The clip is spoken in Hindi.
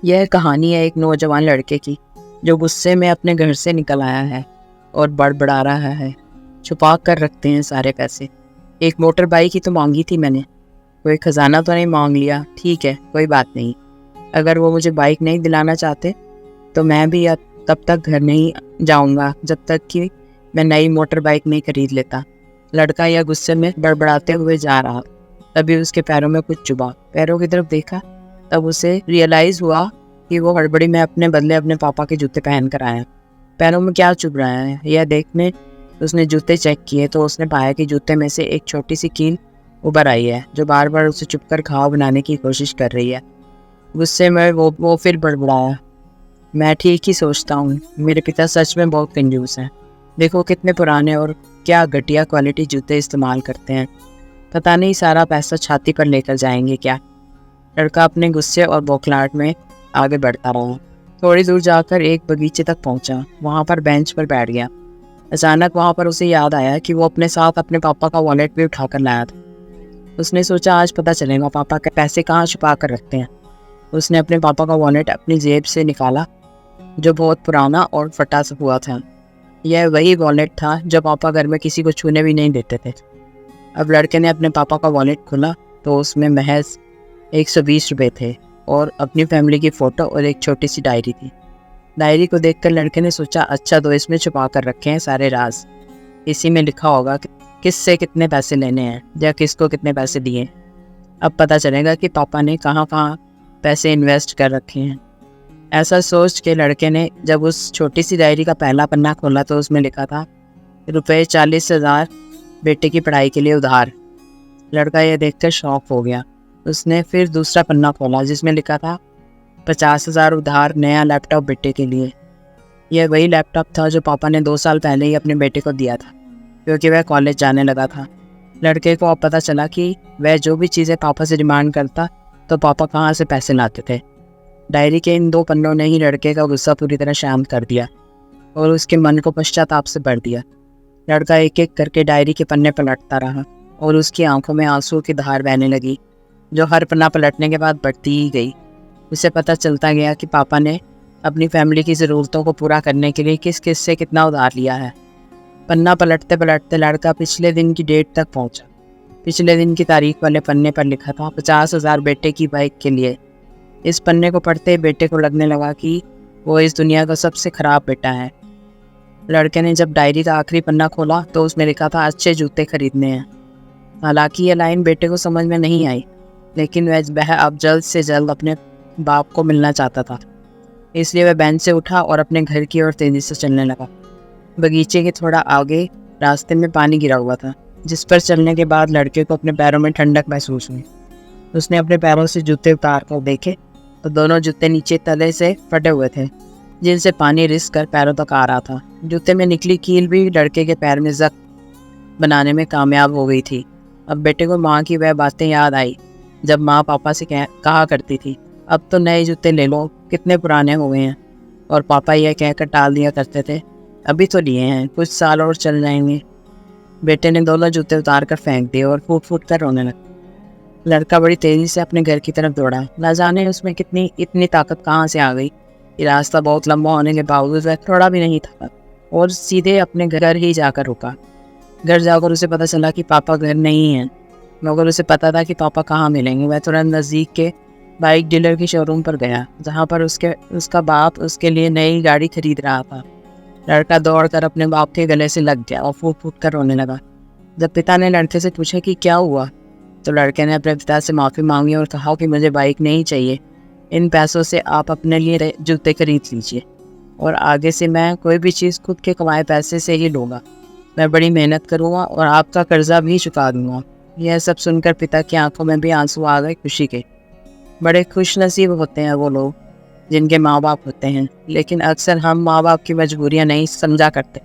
यह कहानी है एक नौजवान लड़के की जो गुस्से में अपने घर से निकल आया है और बड़बड़ा रहा है। छुपा कर रखते हैं सारे पैसे। एक मोटर बाइक ही तो मांगी थी मैंने, कोई खजाना तो नहीं मांग लिया। ठीक है, कोई बात नहीं। अगर वो मुझे बाइक नहीं दिलाना चाहते तो मैं भी अब तब तक घर नहीं जाऊंगा जब तक कि मैं नई मोटर बाइक नहीं खरीद लेता। लड़का यह गुस्से में बड़बड़ाते हुए जा रहा। तभी उसके पैरों में कुछ चुभा। पैरों की तरफ देखा, तब उसे रियलाइज़ हुआ कि वो हड़बड़ी में अपने बदले अपने पापा के जूते पहन कर आया। पैरों में क्या चुभ रहा है यह देखने उसने जूते चेक किए तो उसने पाया कि जूते में से एक छोटी सी कील उभर आई है जो बार बार उसे चुभकर घाव बनाने की कोशिश कर रही है। गुस्से में वो फिर बड़बड़ाया, मैं ठीक ही सोचता हूँ, मेरे पिता सच में बहुत कंजूस हैं। देखो कितने पुराने और क्या घटिया क्वालिटी जूते इस्तेमाल करते हैं। पता नहीं सारा पैसा छाती पर लेकर जाएंगे क्या। लड़का अपने गुस्से और बौखलाहट में आगे बढ़ता रहा। थोड़ी दूर जाकर एक बगीचे तक पहुंचा। वहां पर बेंच पर बैठ गया। अचानक वहां पर उसे याद आया कि वो अपने साथ अपने पापा का वॉलेट भी उठाकर लाया था। उसने सोचा आज पता चलेगा पापा के पैसे कहाँ छुपा कर रखते हैं। उसने अपने पापा का वॉलेट अपनी जेब से निकाला जो बहुत पुराना और फटा सा हुआ था। यह वही वॉलेट था जब पापा घर में किसी को छूने भी नहीं देते थे। अब लड़के ने अपने पापा का वॉलेट खोला तो उसमें महज 120 रुपये थे और अपनी फैमिली की फ़ोटो और एक छोटी सी डायरी थी। डायरी को देखकर लड़के ने सोचा, अच्छा तो इसमें छुपा कर रखे हैं सारे राज। इसी में लिखा होगा कि किससे कितने पैसे लेने हैं या किसको कितने पैसे दिए। अब पता चलेगा कि पापा ने कहाँ कहाँ पैसे इन्वेस्ट कर रखे हैं। ऐसा सोच के लड़के ने जब उस छोटी सी डायरी का पहला पन्ना खोला तो उसमें लिखा था ₹40,000 बेटे की पढ़ाई के लिए उधार। लड़का यह देखकर शॉक हो गया। उसने फिर दूसरा पन्ना खोला जिसमें लिखा था 50,000 उधार नया लैपटॉप बेटे के लिए। यह वही लैपटॉप था जो पापा ने 2 साल पहले ही अपने बेटे को दिया था क्योंकि वह कॉलेज जाने लगा था। लड़के को अब पता चला कि वह जो भी चीज़ें पापा से डिमांड करता तो पापा कहाँ से पैसे लाते थे। डायरी के इन 2 पन्नों ने ही लड़के का गुस्सा पूरी तरह शांत कर दिया और उसके मन को पश्चाताप से भर दिया। लड़का एक एक करके डायरी के पन्ने पलटता रहा और उसकी आंखों में आंसू की धार बहने लगी जो हर पन्ना पलटने के बाद बढ़ती ही गई। उसे पता चलता गया कि पापा ने अपनी फैमिली की ज़रूरतों को पूरा करने के लिए किस किस से कितना उधार लिया है। पन्ना पलटते पलटते लड़का पिछले दिन की डेट तक पहुंचा। पिछले दिन की तारीख वाले पन्ने पर लिखा था 50,000 बेटे की बाइक के लिए। इस पन्ने को पढ़ते बेटे को लगने लगा कि वो इस दुनिया का सबसे ख़राब बेटा है। लड़के ने जब डायरी का आखिरी पन्ना खोला तो उसमें लिखा था अच्छे जूते खरीदने हैं। हालांकि यह लाइन बेटे को समझ में नहीं आई, लेकिन वह अब जल्द से जल्द अपने बाप को मिलना चाहता था। इसलिए वह बेंच से उठा और अपने घर की ओर तेजी से चलने लगा। बगीचे के थोड़ा आगे रास्ते में पानी गिरा हुआ था जिस पर चलने के बाद लड़के को अपने पैरों में ठंडक महसूस हुई। उसने अपने पैरों से जूते उतार कर देखे तो दोनों जूते नीचे तले से फटे हुए थे जिनसे पानी रिस कर पैरों तक आ रहा था। जूते में निकली कील भी लड़के के पैर में जख्म बनाने में कामयाब हो गई थी। अब बेटे को माँ की वह बातें याद आई जब माँ पापा से कहा करती थी, अब तो नए जूते ले लो, कितने पुराने हो गए हैं। और पापा यह कहकर टाल दिया करते थे, अभी तो लिए हैं, कुछ साल और चल जाएंगे। बेटे ने दोनों जूते उतार कर फेंक दिए और फूट फूट कर रोने लगा। लड़का बड़ी तेज़ी से अपने घर की तरफ दौड़ा। न जाने उसमें इतनी ताकत कहाँ से आ गई। ये रास्ता बहुत लंबा होने के बावजूद वह थोड़ा भी नहीं थका और सीधे अपने घर ही जाकर रुका। घर जाकर उसे पता चला कि पापा घर नहीं हैं, मगर उसे पता था कि पापा कहाँ मिलेंगे। वह तुरंत नज़दीक के बाइक डीलर के शोरूम पर गया जहाँ पर उसका बाप उसके लिए नई गाड़ी खरीद रहा था। लड़का दौड़कर अपने बाप के गले से लग गया और फूट फूट कर रोने लगा। जब पिता ने लड़के से पूछा कि क्या हुआ तो लड़के ने अपने पिता से माफ़ी मांगी और कहा कि मुझे बाइक नहीं चाहिए, इन पैसों से आप अपने लिए जूते खरीद लीजिए और आगे से मैं कोई भी चीज़ खुद के कमाए पैसे से ही लूँगा। मैं बड़ी मेहनत करूँगा और आपका कर्जा भी चुका दूँगा। यह सब सुनकर पिता की आंखों में भी आंसू आ गए खुशी के। बड़े खुश नसीब होते हैं वो लोग जिनके माँ बाप होते हैं, लेकिन अक्सर हम माँ बाप की मजबूरियाँ नहीं समझा करते।